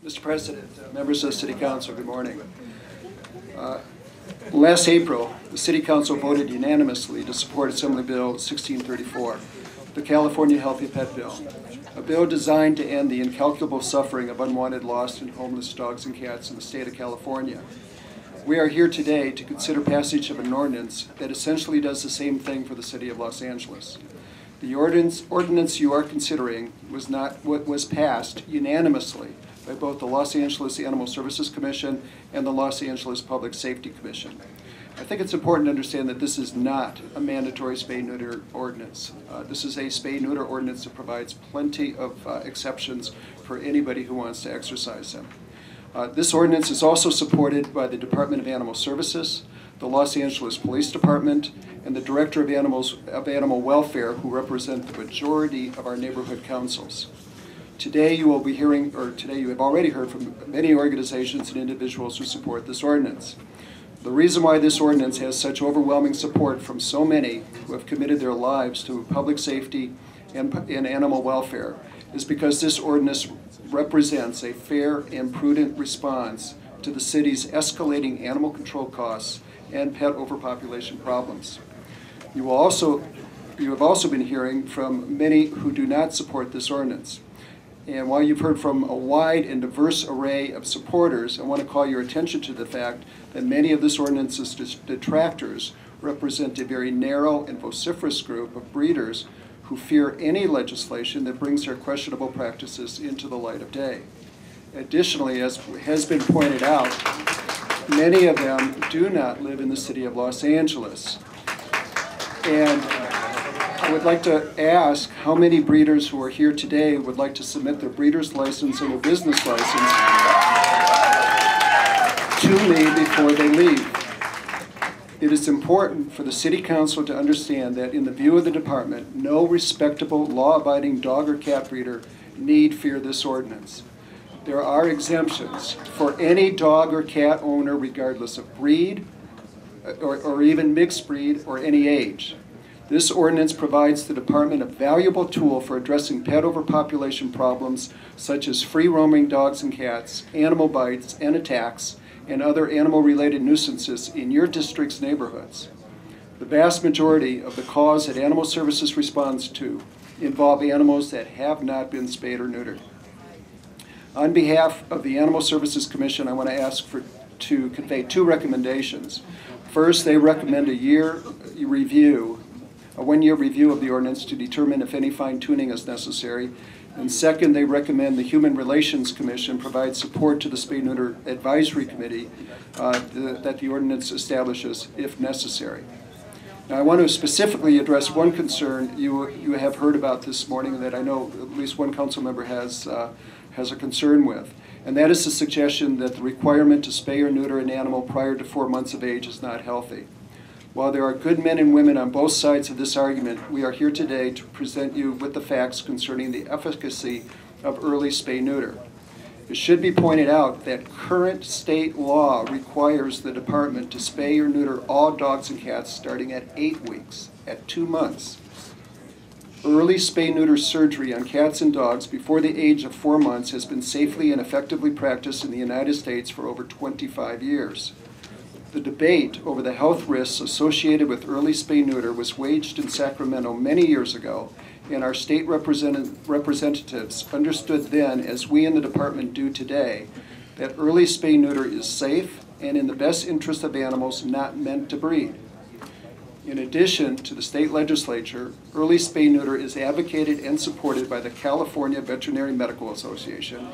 Mr. President, members of the City Council, good morning. Last April, the City Council voted unanimously to support Assembly Bill 1634, the California Healthy Pet Bill, a bill designed to end the incalculable suffering of unwanted, lost, and homeless dogs and cats in the state of California. We are here today to consider passage of an ordinance that essentially does the same thing for the City of Los Angeles. The ordinance you are considering was passed unanimously by both the Los Angeles Animal Services Commission and the Los Angeles Public Safety Commission. I think it's important to understand that this is not a mandatory spay-neuter ordinance. This is a spay-neuter ordinance that provides plenty of exceptions for anybody who wants to exercise them. This ordinance is also supported by the Department of Animal Services, the Los Angeles Police Department, and the Director of Animal Welfare, who represent the majority of our neighborhood councils. Today you will be hearing, or today you have already heard from many organizations and individuals who support this ordinance. The reason why this ordinance has such overwhelming support from so many who have committed their lives to public safety and animal welfare is because this ordinance represents a fair and prudent response to the city's escalating animal control costs and pet overpopulation problems. You have also been hearing from many who do not support this ordinance. And while you've heard from a wide and diverse array of supporters, I want to call your attention to the fact that many of this ordinance's detractors represent a very narrow and vociferous group of breeders who fear any legislation that brings their questionable practices into the light of day. Additionally, as has been pointed out, many of them do not live in the city of Los Angeles. And I would like to ask how many breeders who are here today would like to submit their breeder's license and their business license to me before they leave. It is important for the City Council to understand that in the view of the department, no respectable, law-abiding dog or cat breeder need fear this ordinance. There are exemptions for any dog or cat owner regardless of breed or even mixed breed or any age. This ordinance provides the department a valuable tool for addressing pet overpopulation problems such as free-roaming dogs and cats, animal bites and attacks, and other animal-related nuisances in your district's neighborhoods. The vast majority of the calls that Animal Services responds to involve animals that have not been spayed or neutered. On behalf of the Animal Services Commission, I want to ask to convey two recommendations. First, they recommend a one-year review of the ordinance to determine if any fine-tuning is necessary. And second, they recommend the Human Relations Commission provide support to the Spay-Neuter Advisory Committee that the ordinance establishes if necessary. Now, I want to specifically address one concern you have heard about this morning that I know at least one council member has a concern with, and that is the suggestion that the requirement to spay or neuter an animal prior to 4 months of age is not healthy. While there are good men and women on both sides of this argument, we are here today to present you with the facts concerning the efficacy of early spay-neuter. It should be pointed out that current state law requires the department to spay or neuter all dogs and cats starting at 8 weeks, at 2 months. Early spay-neuter surgery on cats and dogs before the age of 4 months has been safely and effectively practiced in the United States for over 25 years. The debate over the health risks associated with early spay-neuter was waged in Sacramento many years ago, and our state representatives understood then, as we in the department do today, that early spay-neuter is safe and in the best interest of animals not meant to breed. In addition to the state legislature, early spay-neuter is advocated and supported by the California Veterinary Medical Association,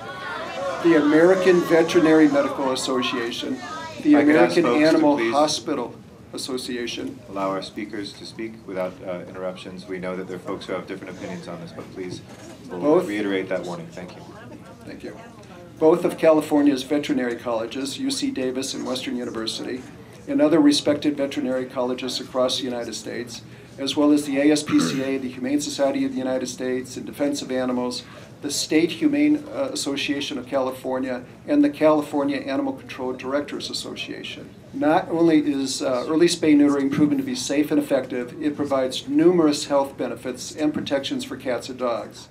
the American Veterinary Medical Association, the American Animal Hospital Association. Allow our speakers to speak without interruptions. We know that there are folks who have different opinions on this, but please reiterate that warning. Thank you. Thank you. Both of California's veterinary colleges, UC Davis and Western University, and other respected veterinary colleges across the United States, as well as the ASPCA, the Humane Society of the United States, and Defense of Animals, the State Humane Association of California, and the California Animal Control Directors Association. Not only is early spay-neutering proven to be safe and effective, it provides numerous health benefits and protections for cats and dogs.